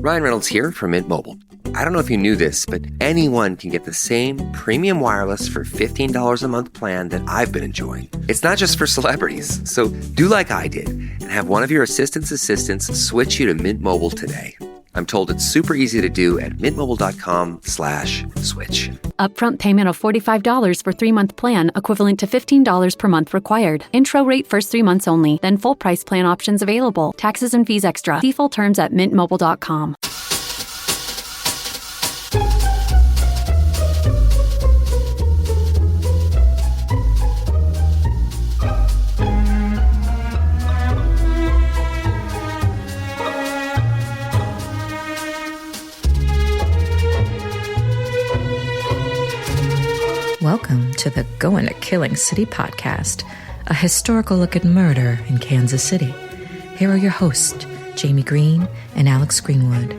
Ryan Reynolds here from Mint Mobile. I don't know if you knew this, but anyone can get the same premium wireless for $15 a month plan that I've been enjoying. It's not just for celebrities. So do like I did and have one of your assistants switch you to Mint Mobile today. I'm told it's super easy to do at mintmobile.com/switch. Upfront payment of $45 for 3-month plan, equivalent to $15 per month required. Intro rate first 3 months only, then full price plan options available. Taxes and fees extra. See full terms at mintmobile.com. Welcome to the Going to Killing City podcast, a historical look at murder in Kansas City. Here are your hosts, Jamie Green and Alex Greenwood.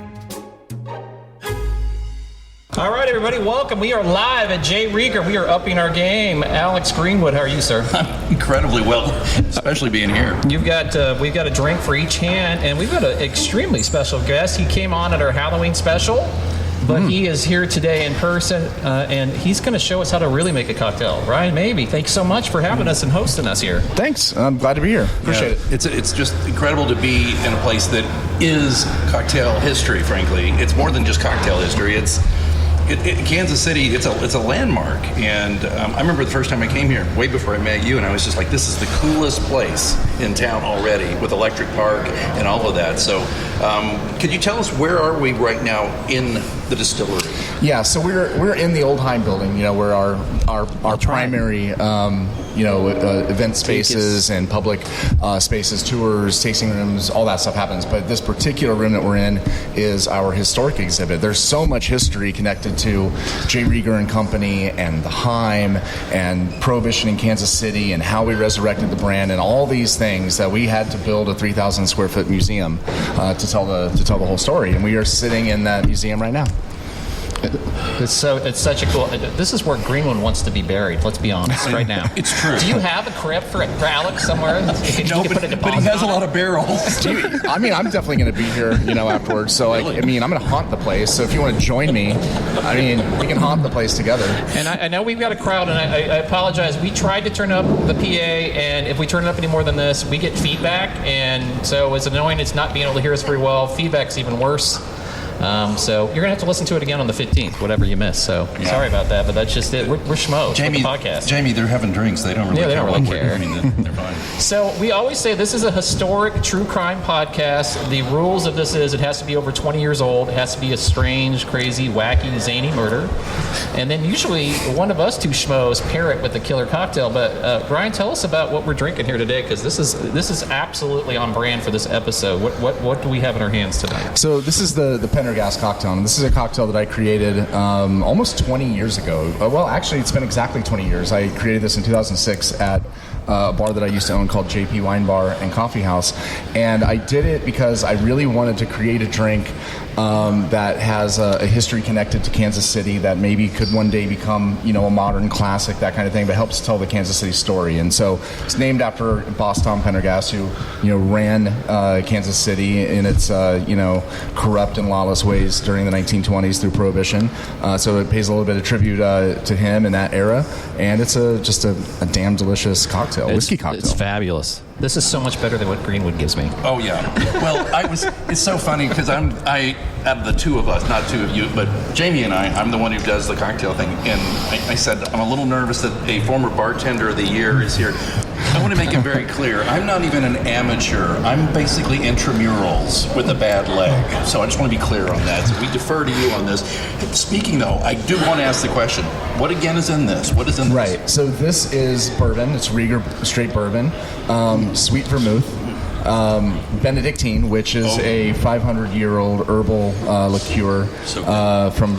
All right, everybody, welcome. We are live at J. Rieger. We are upping our game. Alex Greenwood, how are you, sir? I'm incredibly well, especially being here. We've got a drink for each hand, and we've got an extremely special guest. He came on at our Halloween special. But he is here today in person, and he's going to show us how to really make a cocktail. Ryan Maybee, thanks so much for having us and hosting us here. Thanks. I'm glad to be here. Appreciate it. It's just incredible to be in a place that is cocktail history, frankly. It's more than just cocktail history. Kansas City, it's a landmark. And I remember the first time I came here, way before I met you, and I was just like, this is the coolest place in town already with Electric Park and all of that. So could you tell us where are we right now in the distillery? Yeah, so we're in the Old Heim building, where our primary event spaces and public spaces, tours, tasting rooms, all that stuff happens. But this particular room that we're in is our historic exhibit. There's so much history connected to J. Rieger and Company and the Heim and Prohibition in Kansas City and how we resurrected the brand and all these things that we had to build a 3,000 square foot museum to tell the whole story. And we are sitting in that museum right now. It's such a cool. This is where Greenwood wants to be buried. Let's be honest, right now. It's true. Do you have a crypt for Alex somewhere? No, but he has a lot of barrels. I'm definitely going to be here, afterwards. So, really? I'm going to haunt the place. So if you want to join me, we can haunt the place together. And I know we've got a crowd, and I apologize. We tried to turn up the PA, and if we turn it up any more than this, we get feedback. And so it's annoying. It's not being able to hear us very well. Feedback's even worse. So you're going to have to listen to it again on the 15th, whatever you missed. So sorry about that, but that's just it. We're schmoes Jamie, with the podcast. Jamie, they're having drinks. They don't really care. They're fine. So we always say this is a historic true crime podcast. The rules of this is it has to be over 20 years old. It has to be a strange, crazy, wacky, zany murder. And then usually one of us two schmoes pair it with a killer cocktail. But Brian, tell us about what we're drinking here today, because this is absolutely on brand for this episode. What do we have in our hands tonight? So this is the Pendergast cocktail, and this is a cocktail that I created almost 20 years ago. Well, actually, it's been exactly 20 years. I created this in 2006 at a bar that I used to own called JP Wine Bar and Coffee House, and I did it because I really wanted to create a drink that has a history connected to Kansas City that maybe could one day become, a modern classic, that kind of thing, but helps tell the Kansas City story. And so it's named after Boss Tom Pendergast, who, ran Kansas City in its, corrupt and lawless ways during the 1920s through Prohibition. So it pays a little bit of tribute to him in that era. And it's just a damn delicious cocktail, whiskey cocktail. It's fabulous. This is so much better than what Greenwood gives me. Oh yeah. Well, it's so funny because I out of the two of us, not two of you, but Jamie and I'm the one who does the cocktail thing. And I said I'm a little nervous that a former bartender of the year is here. I want to make it very clear. I'm not even an amateur. I'm basically intramurals with a bad leg. So I just want to be clear on that. So we defer to you on this. Speaking though, I do want to ask the question, what again is in this? What is in this? Right. So this is bourbon. It's Rieger straight bourbon. Sweet vermouth, Benedictine, which is a 500-year-old herbal liqueur from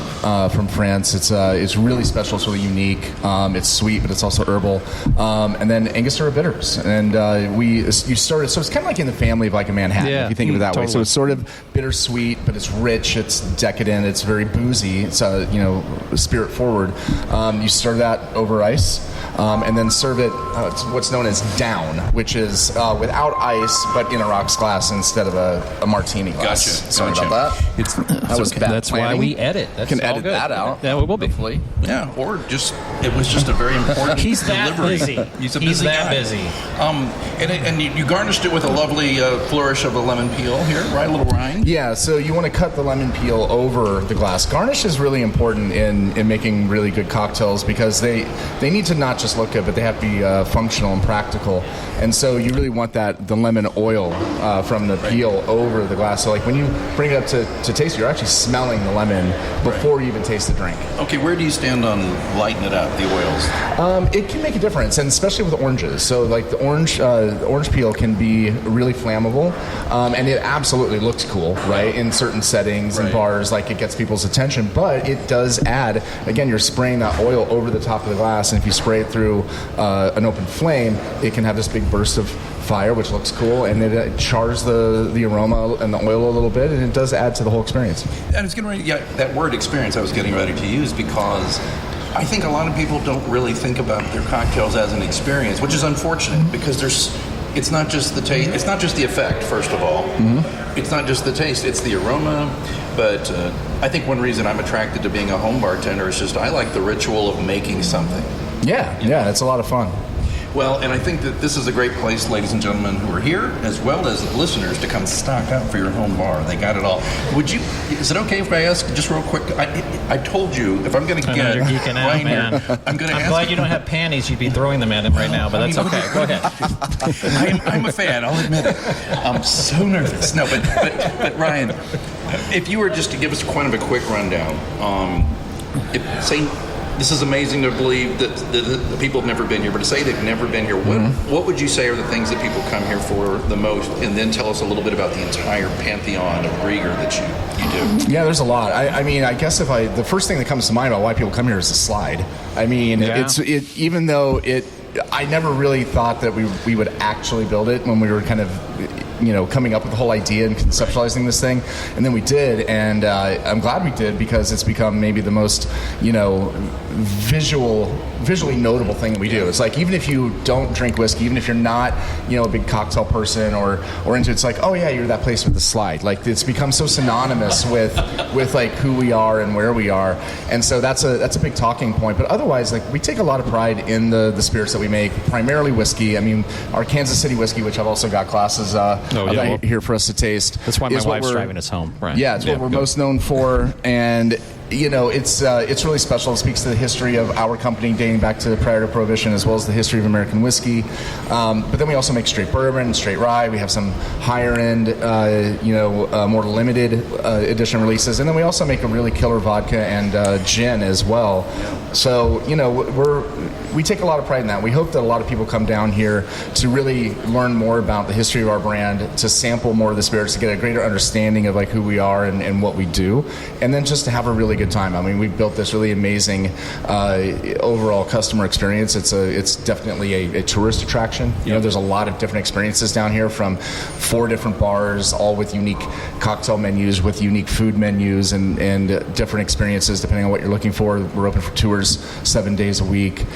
France. It's really special. It's really unique. It's sweet, but it's also herbal. And then Angostura Bitters, and you started. So it's kind of like in the family of like a Manhattan, if you think of it that way. So it's sort of bittersweet, but it's rich. It's decadent. It's very boozy. It's spirit forward. You stir that over ice. And then serve it what's known as down, which is without ice, but in a rocks glass instead of a martini glass. Gotcha. Sorry about that. That was bad That's why planning. we edit. That's Can all edit good. that out. Yeah, we will be. Hopefully. Yeah, or it was just a very important He's that delivery. busy. He's a He's busy that guy. busy. And you garnished it with a lovely flourish of a lemon peel here, right, little Ryan? Yeah, so you want to cut the lemon peel over the glass. Garnish is really important in making really good cocktails because they need to not just look good, but they have to be functional and practical. And so you really want the lemon oil from the peel over the glass. So like when you bring it up to taste, you're actually smelling the lemon before you even taste the drink. Okay, where do you stand on lighting it up, the oils? It can make a difference, and especially with oranges. So like the orange peel can be really flammable, and it absolutely looks cool, right? In certain settings and bars, like it gets people's attention, but it does add, again, you're spraying that oil over the top of the glass, and if you spray it through an open flame, it can have this big burst of fire, which looks cool, and it chars the aroma and the oil a little bit, and it does add to the whole experience. And it's getting ready, that word experience I was getting ready to use because I think a lot of people don't really think about their cocktails as an experience, which is unfortunate because it's not just the taste, it's not just the effect, first of all. Mm-hmm. It's not just the taste, it's the aroma. But I think one reason I'm attracted to being a home bartender is just I like the ritual of making something. Yeah, it's a lot of fun. Well, and I think that this is a great place, ladies and gentlemen who are here, as well as listeners, to come stock up for your home bar. They got it all. Is it okay if I ask just real quick? I told you, if I'm going to get you're geeking out, Ryan man. here, I'm glad you don't have panties. You'd be throwing them at him right now, but that's okay. Go ahead. I'm a fan, I'll admit it. I'm so nervous. No, but Ryan, if you were just to give us kind of a quick rundown, this is amazing to believe that the people have never been here, but to say they've never been here, what would you say are the things that people come here for the most? And then tell us a little bit about the entire pantheon of Rieger that you do. Yeah, there's a lot. I mean, I guess the first thing that comes to mind about why people come here is the slide. I mean, even though I never really thought that we would actually build it when we were kind of coming up with the whole idea and conceptualizing this thing, and then we did, and I'm glad we did because it's become maybe the most visually notable thing that we do. It's like even if you don't drink whiskey, even if you're not a big cocktail person or into it's like, oh yeah, you're that place with the slide. Like it's become so synonymous with like who we are and where we are, and so that's a big talking point. But otherwise, like we take a lot of pride in the spirits that we make, primarily whiskey. I mean, our Kansas City whiskey, which I've also got glasses here for us to taste. That's why my wife's driving us home. Right. Yeah, it's what we're most known for, and it's really special. It speaks to the history of our company dating back to prior to Prohibition, as well as the history of American whiskey. But then we also make straight bourbon, straight rye. We have some higher end, more limited edition releases, and then we also make a really killer vodka and gin as well. So we take a lot of pride in that. We hope that a lot of people come down here to really learn more about the history of our brand, to sample more of the spirits, to get a greater understanding of like who we are and what we do, and then just to have a really good time. I mean, we've built this really amazing overall customer experience. It's definitely a tourist attraction. There's a lot of different experiences down here, from 4 different bars, all with unique cocktail menus, with unique food menus, and different experiences depending on what you're looking for. We're open for tours 7 days a week.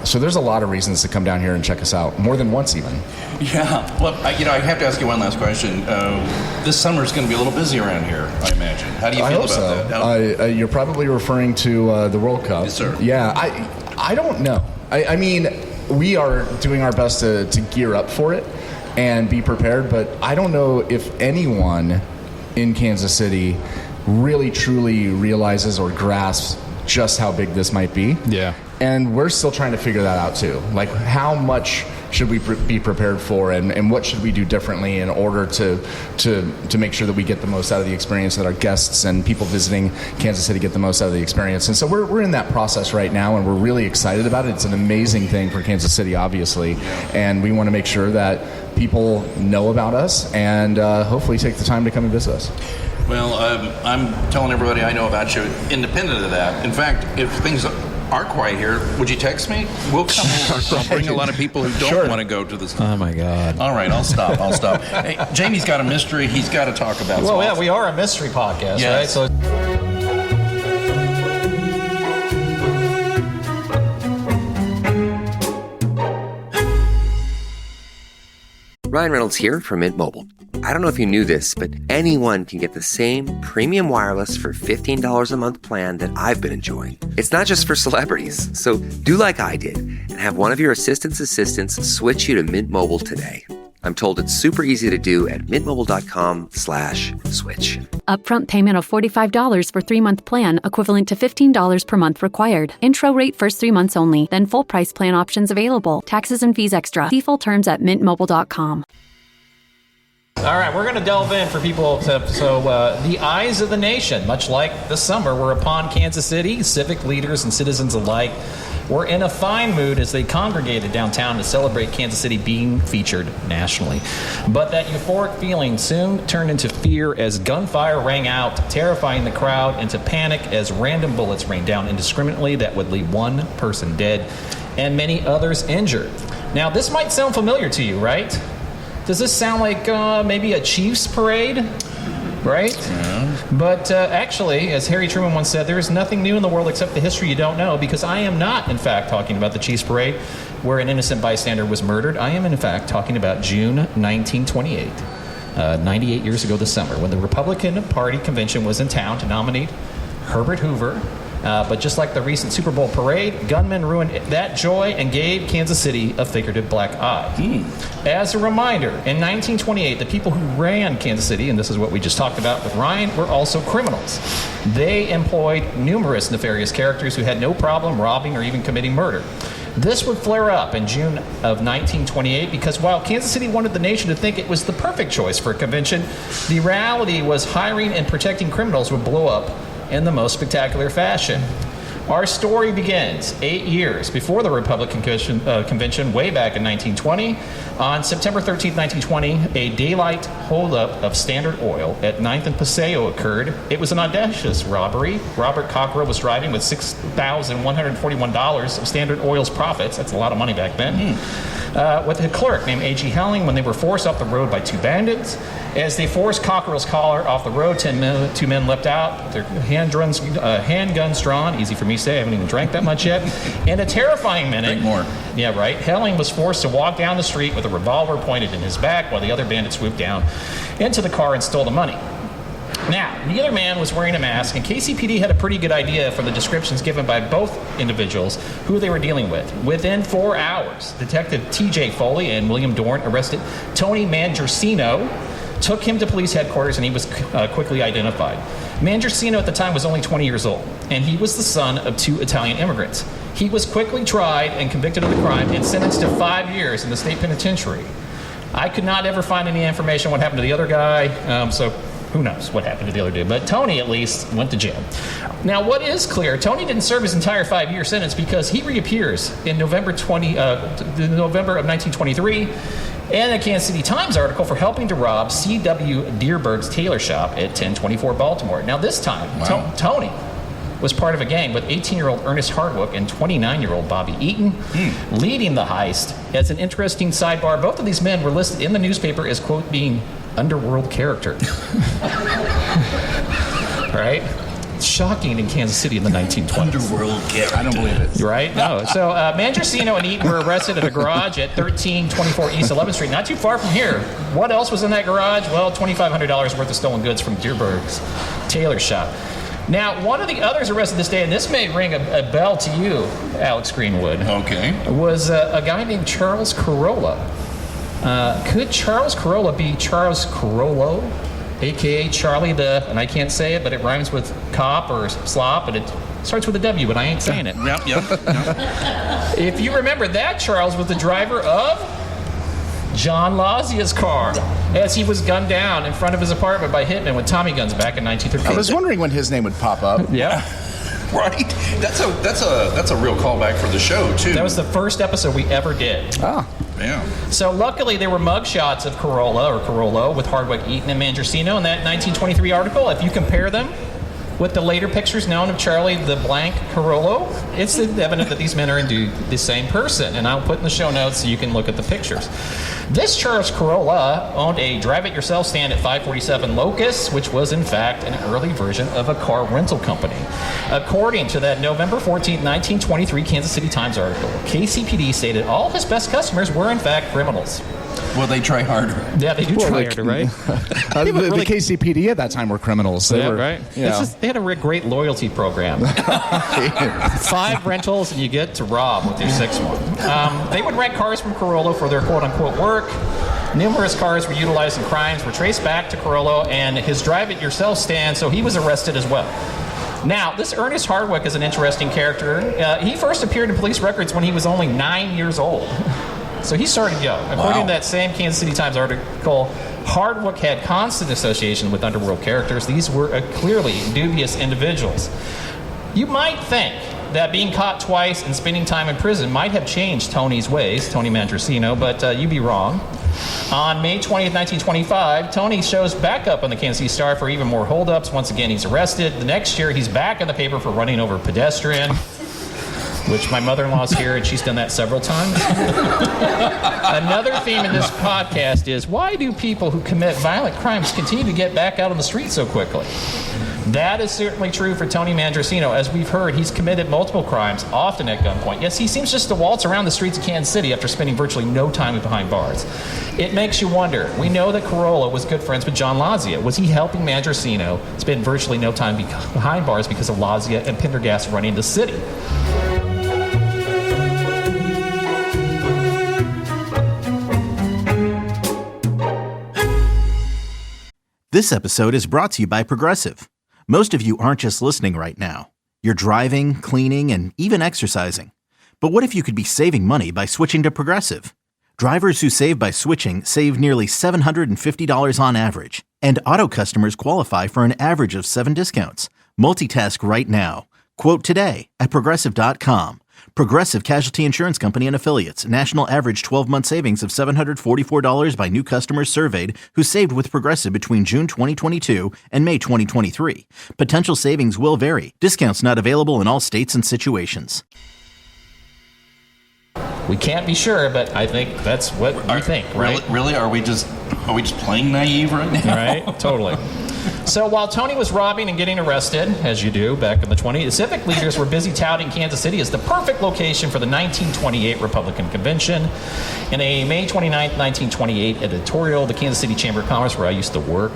So there's a lot of reasons to come down here and check us out, more than once even. Yeah. Well, I have to ask you one last question. This summer is going to be a little busy around here, I imagine. How do you feel about that? You're probably referring to the World Cup. Yes, sir. Yeah, I don't know. I mean, we are doing our best to gear up for it and be prepared, but I don't know if anyone in Kansas City really truly realizes or grasps just how big this might be. Yeah. And we're still trying to figure that out too. Like, how much should we be prepared for, and what should we do differently in order to make sure that we get the most out of the experience, that our guests and people visiting Kansas City get the most out of the experience. And so we're in that process right now, and we're really excited about it. It's an amazing thing for Kansas City, obviously, and we want to make sure that people know about us and hopefully take the time to come and visit us. Well, I'm telling everybody I know about you, independent of that. In fact, if things aren't quiet here, would you text me? We'll come over. I'll bring a lot of people who don't want to go to this. Oh, my God. All right, I'll stop. Hey, Jamie's got a mystery he's got to talk about. Well, yeah, we are a mystery podcast, right? So. Ryan Reynolds here from Mint Mobile. I don't know if you knew this, but anyone can get the same premium wireless for $15 a month plan that I've been enjoying. It's not just for celebrities, so do like I did and have one of your assistants switch you to Mint Mobile today. I'm told it's super easy to do at mintmobile.com/switch. Upfront payment of $45 for 3-month plan, equivalent to $15 per month required. Intro rate first 3 months only, then full price plan options available. Taxes and fees extra. See full terms at mintmobile.com. All right, we're going to delve in for people. The eyes of the nation, much like the summer, were upon Kansas City. Civic leaders and citizens alike were in a fine mood as they congregated downtown to celebrate Kansas City being featured nationally. But that euphoric feeling soon turned into fear as gunfire rang out, terrifying the crowd into panic as random bullets rained down indiscriminately that would leave one person dead and many others injured. Now, this might sound familiar to you, right? Does this sound like maybe a Chiefs parade? Right? Yeah. But actually, as Harry Truman once said, there is nothing new in the world except the history you don't know, because I am not, in fact, talking about the Chiefs parade where an innocent bystander was murdered. I am, in fact, talking about June 1928, 98 years ago this summer, when the Republican Party convention was in town to nominate Herbert Hoover. But just like the recent Super Bowl parade, gunmen ruined that joy and gave Kansas City a figurative black eye. As a reminder, in 1928, the people who ran Kansas City, and this is what we just talked about with Ryan, were also criminals. They employed numerous nefarious characters who had no problem robbing or even committing murder. This would flare up in June of 1928 because while Kansas City wanted the nation to think it was the perfect choice for a convention, the reality was hiring and protecting criminals would blow up in the most spectacular fashion. Our story begins 8 years before the Republican convention way back in 1920. On September 13, 1920, a daylight holdup of Standard Oil at 9th and Paseo occurred. It was an audacious robbery. Robert Cockrell was driving with $6,141 of Standard Oil's profits. That's a lot of money back then. With a clerk named A.G. Helling when they were forced off the road by two bandits. As they forced Cockrell's collar off the road, two men leapt out, their handguns drawn. Easy for me to say, I haven't even drank that much yet. In a terrifying minute. Drink more. Yeah, right. Helling was forced to walk down the street with a revolver pointed in his back while the other bandits swooped down into the car and stole the money. Now, neither man was wearing a mask, and KCPD had a pretty good idea from the descriptions given by both individuals who they were dealing with. Within 4 hours, Detective T.J. Foley and William Dorn arrested Tony Mangiarcino, took him to police headquarters, and he was quickly identified. Mangiarcino at the time was only 20 years old, and he was the son of 2 Italian immigrants. He was quickly tried and convicted of the crime and sentenced to 5 years in the state penitentiary. I could not ever find any information on what happened to the other guy, so who knows what happened to the other dude. But Tony, at least, went to jail. Now, what is clear, Tony didn't serve his entire 5-year sentence because he reappears in November of 1923 in a Kansas City Times article for helping to rob C.W. Dearberg's tailor shop at 1024 Baltimore. Now, this time, Tony was part of a gang with 18-year-old Ernest Hardwick and 29-year-old Bobby Eaton leading the heist. As an interesting sidebar, both of these men were listed in the newspaper as, quote, being underworld character. Right? Shocking in Kansas City in the 1920s. Underworld character. I don't believe it. Right? No. So Mangiarcino and Eaton were arrested at a garage at 1324 East 11th Street, not too far from here. What else was in that garage? Well, $2,500 worth of stolen goods from Dearberg's tailor shop. Now, one of the others arrested this day, and this may ring a bell to you, Alex Greenwood. Okay. Was a guy named Charles Corolla. Could Charles Corolla be Charles Corollo, a.k.a. Charlie the, and I can't say it, but it rhymes with cop or slop, and it starts with a W, but I ain't saying it. Yep. If you remember, that Charles was the driver of John Lazia's car as he was gunned down in front of his apartment by hitmen with Tommy guns back in 1913. I was wondering when his name would pop up. Yeah. Right? That's a real callback for the show, too. That was the first episode we ever did. Oh. Yeah. So luckily there were mug shots of Corolla or Corollo with Hardwick, Eaton, and Mangiarcino in that 1923 article. If you compare them with the later pictures known of Charlie the blank Corollo, it's evident that these men are indeed the same person. And I'll put in the show notes so you can look at the pictures. This Charles Corolla owned a drive-it-yourself stand at 547 Locust, which was in fact an early version of a car rental company. According to that November 14, 1923 Kansas City Times article, KCPD stated all his best customers were in fact criminals. Well, they try harder. Yeah, they do try harder, right? The KCPD at that time were criminals. They were, right. Yeah. They had a great loyalty program. 5 rentals and you get to rob with your 6th one. They would rent cars from Carollo for their quote-unquote work. Numerous cars were utilized in crimes, were traced back to Carollo and his drive-it-yourself stand, so he was arrested as well. Now, this Ernest Hardwick is an interesting character. He first appeared in police records when he was only 9 years old. So he started young. According to that same Kansas City Times article, Hardwick had constant association with underworld characters. These were clearly dubious individuals. You might think that being caught twice and spending time in prison might have changed Tony's ways, Tony Mandrasino, but you'd be wrong. On May 20th, 1925, Tony shows back up on the Kansas City Star for even more holdups. Once again, he's arrested. The next year, he's back in the paper for running over a pedestrian, which my mother-in-law's here, and she's done that several times. Another theme in this podcast is, why do people who commit violent crimes continue to get back out on the street so quickly? That is certainly true for Tony Mandrasino. As we've heard, he's committed multiple crimes, often at gunpoint. Yes, he seems just to waltz around the streets of Kansas City after spending virtually no time behind bars. It makes you wonder. We know that Carollo was good friends with John Lazia. Was he helping Mandrasino spend virtually no time behind bars because of Lazia and Pendergast running the city? This episode is brought to you by Progressive. Most of you aren't just listening right now. You're driving, cleaning, and even exercising. But what if you could be saving money by switching to Progressive? Drivers who save by switching save nearly $750 on average. And auto customers qualify for an average of 7 discounts. Multitask right now. Quote today at Progressive.com. Progressive Casualty Insurance Company and Affiliates. National average 12-month savings of $744 by new customers surveyed who saved with Progressive between June 2022 and May 2023. Potential savings will vary. Discounts not available in all states and situations. We can't be sure, but I think that's what we think, right? Really? Are we just playing naive right now? Right? Totally. So while Tony was robbing and getting arrested, as you do back in the 20s, the civic leaders were busy touting Kansas City as the perfect location for the 1928 Republican Convention. In a May 29, 1928 editorial, the Kansas City Chamber of Commerce, where I used to work,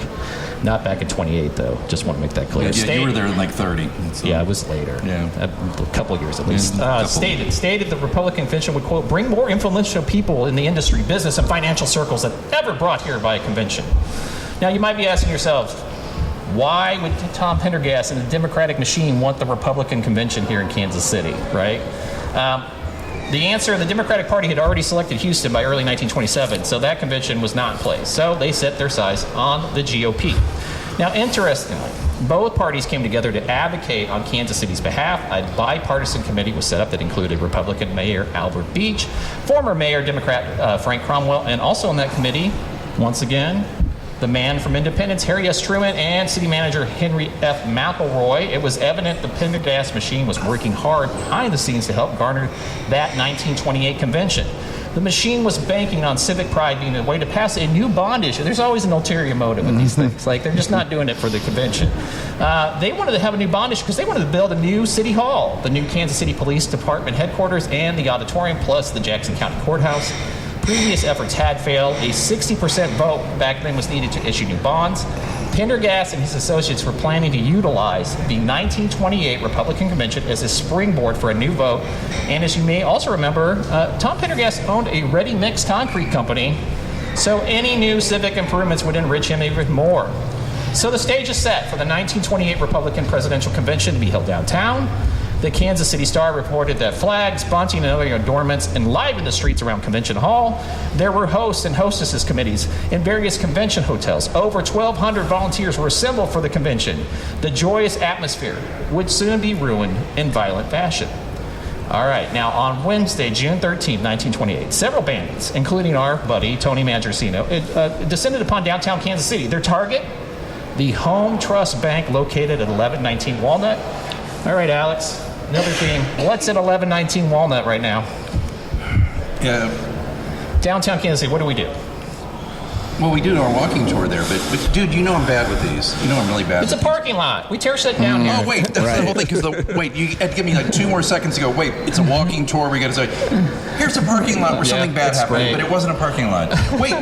not back in 28 though, just want to make that clear. Yeah, you were there in like 30. So. Yeah, it was later. Yeah. A couple of years at least. Stated the Republican convention would, quote, bring more influential people in the industry, business, and financial circles than ever brought here by a convention. Now, you might be asking yourself, why would Tom Pendergast and the Democratic machine want the Republican convention here in Kansas City, right? The answer, the Democratic Party had already selected Houston by early 1927, so that convention was not in place. So they set their sights on the GOP. Now, interestingly, both parties came together to advocate on Kansas City's behalf. A bipartisan committee was set up that included Republican Mayor Albert Beach, former Mayor Democrat Frank Cromwell, and also on that committee, once again, the man from Independence, Harry S. Truman, and city manager Henry F. McElroy. It was evident the Pendergast machine was working hard behind the scenes to help garner that 1928 convention. The machine was banking on civic pride being a way to pass a new bond issue. There's always an ulterior motive in these things. Like, they're just not doing it for the convention. They wanted to have a new bond issue because they wanted to build a new city hall, the new Kansas City Police Department headquarters, and the auditorium, plus the Jackson County Courthouse. Previous efforts had failed. A 60% vote back then was needed to issue new bonds. Pendergast and his associates were planning to utilize the 1928 Republican Convention as a springboard for a new vote. And as you may also remember, Tom Pendergast owned a ready-mix concrete company, so any new civic improvements would enrich him even more. So the stage is set for the 1928 Republican Presidential Convention to be held downtown. The Kansas City Star reported that flags, bunting, and other adornments enlivened the streets around Convention Hall. There were hosts and hostesses committees in various convention hotels. Over 1,200 volunteers were assembled for the convention. The joyous atmosphere would soon be ruined in violent fashion. All right, now on Wednesday, June 13, 1928, several bandits, including our buddy Tony Mandrasino, descended upon downtown Kansas City. Their target? The Home Trust Bank located at 1119 Walnut. All right, Alex. Another theme. What's at 1119 Walnut right now? Yeah. Downtown Kansas City, what do we do? Well, we do our walking tour there, but dude, you know I'm bad with these. You know I'm really bad. It's a parking lot. We tear shit down here. Oh wait, that's the whole thing. Because you had to give me like 2 more seconds to go. Wait, it's a walking tour. We got to say, here's a parking lot where something bad happened, but it wasn't a parking lot. Wait,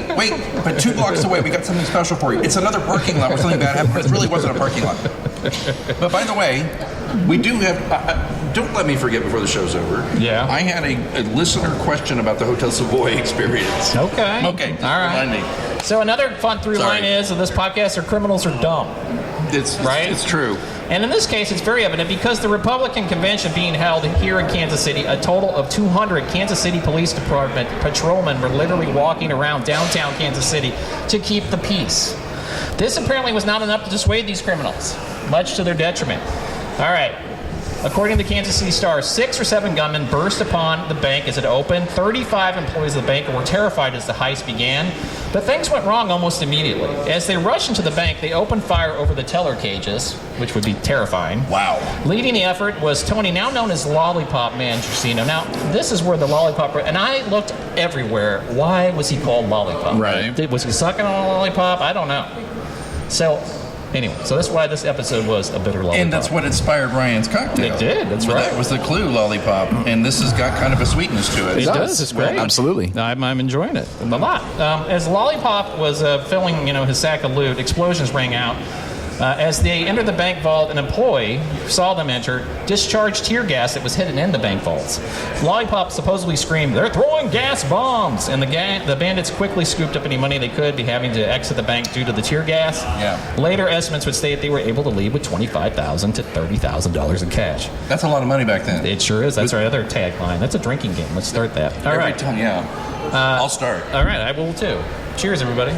but 2 blocks away, we got something special for you. It's another parking lot where something bad happened, but it really wasn't a parking lot. But by the way, we do have. Don't let me forget before the show's over. Yeah. I had a listener question about the Hotel Savoy experience. Okay. All right. Remind me. So another fun through line is of this podcast are criminals are dumb. It's right. It's true. And in this case, it's very evident because the Republican convention being held here in Kansas City, a total of 200 Kansas City Police Department patrolmen were literally walking around downtown Kansas City to keep the peace. This apparently was not enough to dissuade these criminals, much to their detriment. All right. According to the Kansas City Star, 6 or 7 gunmen burst upon the bank as it opened. 35 employees of the bank were terrified as the heist began. But things went wrong almost immediately. As they rushed into the bank, they opened fire over the teller cages, which would be terrifying. Wow. Leading the effort was Tony, now known as Lollipop Man Trusino. Now, this is where the lollipop... And I looked everywhere. Why was he called Lollipop? Right. Was he sucking on a lollipop? I don't know. So... Anyway, so that's why this episode was a bitter lollipop. And that's what inspired Ryan's cocktail. It did, that's right. That was the clue, lollipop. And this has got kind of a sweetness to it. It does, it's great. Absolutely. I'm enjoying it a lot. As Lollipop was filling his sack of loot, explosions rang out. As they entered the bank vault, an employee saw them enter, discharged tear gas that was hidden in the bank vaults. Lollipop supposedly screamed, "They're throwing gas bombs!" And the bandits quickly scooped up any money they could, be having to exit the bank due to the tear gas. Yeah. Later estimates would state they were able to leave with $25,000 to $30,000 in cash. That's a lot of money back then. It sure is. That's our other tagline. That's a drinking game. Let's start that. All right. Every time, yeah. I'll start. All right, I will too. Cheers, everybody.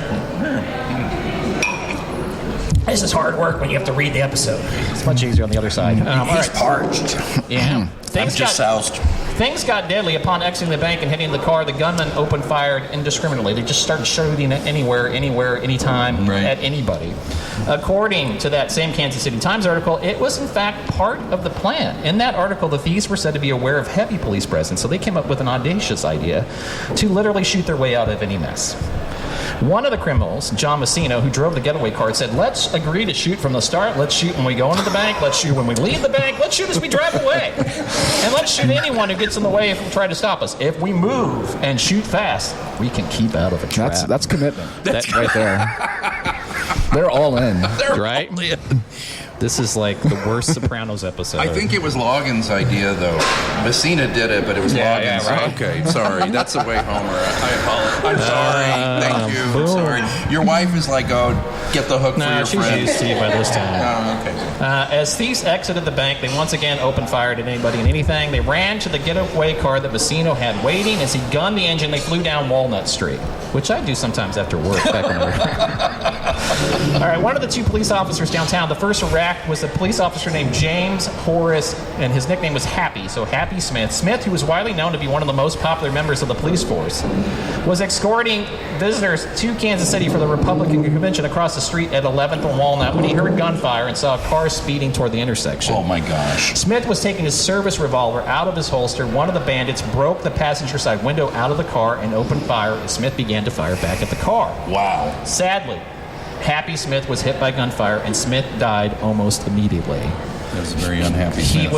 This is hard work when you have to read the episode. It's much easier on the other side. He's parched. Yeah. I'm just soused. Things got deadly upon exiting the bank and hitting the car. The gunmen opened fire indiscriminately. They just started shooting anywhere, anytime, at anybody. According to that same Kansas City Times article, it was in fact part of the plan. In that article, the thieves were said to be aware of heavy police presence, so they came up with an audacious idea to literally shoot their way out of any mess. One of the criminals, John Messino, who drove the getaway car, said, "Let's agree to shoot from the start. Let's shoot when we go into the bank. Let's shoot when we leave the bank. Let's shoot as we drive away. And let's shoot anyone who gets in the way if we try to stop us. If we move and shoot fast, we can keep out of a trap." That's commitment. That's right there. They're all in. Right? This is like the worst Sopranos episode. I think it was Logan's idea, though. Messina did it, but it was Logan's. Yeah, right. Okay, sorry. That's the way Homer. I apologize. I'm sorry. Thank you. I'm sorry. Your wife is like, oh, get the hook for your she's friend. used to you by this time. Oh, okay. As thieves exited the bank, they once again opened fire at anybody and anything. They ran to the getaway car that Messino had waiting. As he gunned the engine, they flew down Walnut Street, which I do sometimes after work. Back in the All right, one of the 2 police officers downtown, the first arrest was a police officer named James Horace, and his nickname was Happy, so Happy Smith. Smith, who was widely known to be one of the most popular members of the police force, was escorting visitors to Kansas City for the Republican convention across the street at 11th and Walnut when he heard gunfire and saw a car speeding toward the intersection. Oh, my gosh. Smith was taking his service revolver out of his holster. One of the bandits broke the passenger side window out of the car and opened fire, and Smith began to fire back at the car. Wow. Sadly, Happy Smith was hit by gunfire, and Smith died almost immediately. That was a very unhappy He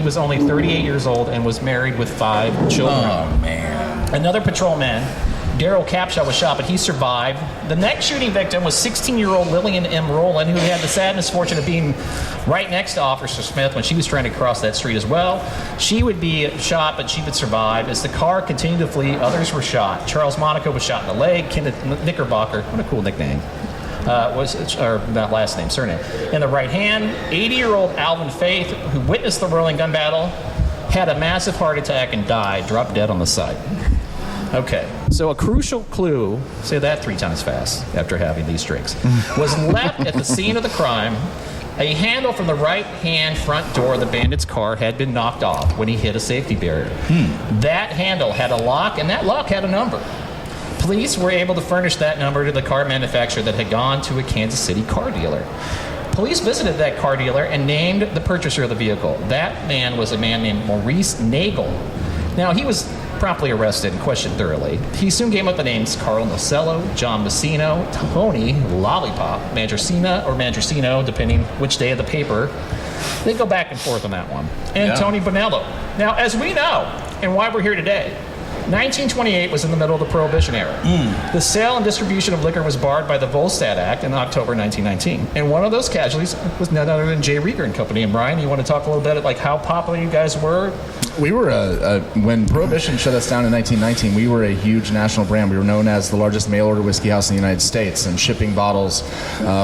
was only 38 years old and was married with 5 children. Oh, man. Another patrolman, Daryl Capshaw, was shot, but he survived. The next shooting victim was 16-year-old Lillian M. Rowland, who had the sad misfortune of being right next to Officer Smith when she was trying to cross that street as well. She would be shot, but she would survive. As the car continued to flee, others were shot. Charles Monaco was shot in the leg. Kenneth Knickerbocker, what a cool nickname. Not last name, surname. In the right hand, 80-year-old Alvin Faith, who witnessed the rolling gun battle, had a massive heart attack and died, dropped dead on the site. Okay, so a crucial clue, say that 3 times fast after having these drinks, was left at the scene of the crime. A handle from the right-hand front door of the bandit's car had been knocked off when he hit a safety barrier. That handle had a lock, and that lock had a number. Police were able to furnish that number to the car manufacturer that had gone to a Kansas City car dealer. Police visited that car dealer and named the purchaser of the vehicle. That man was a man named Maurice Nagel. Now, he was promptly arrested and questioned thoroughly. He soon came up with the names Carl Nocello, John Messino, Tony Lollipop, Mandricina or Mandricino, depending which day of the paper. They go back and forth on that one. And Tony Bonello. Now, as we know, and why we're here today, 1928 was in the middle of the Prohibition era. The sale and distribution of liquor was barred by the Volstead Act in October 1919. And one of those casualties was none other than J. Rieger and Company. And Brian, you want to talk a little bit like how popular you guys were? We were, when Prohibition shut us down in 1919, we were a huge national brand. We were known as the largest mail-order whiskey house in the United States and shipping bottles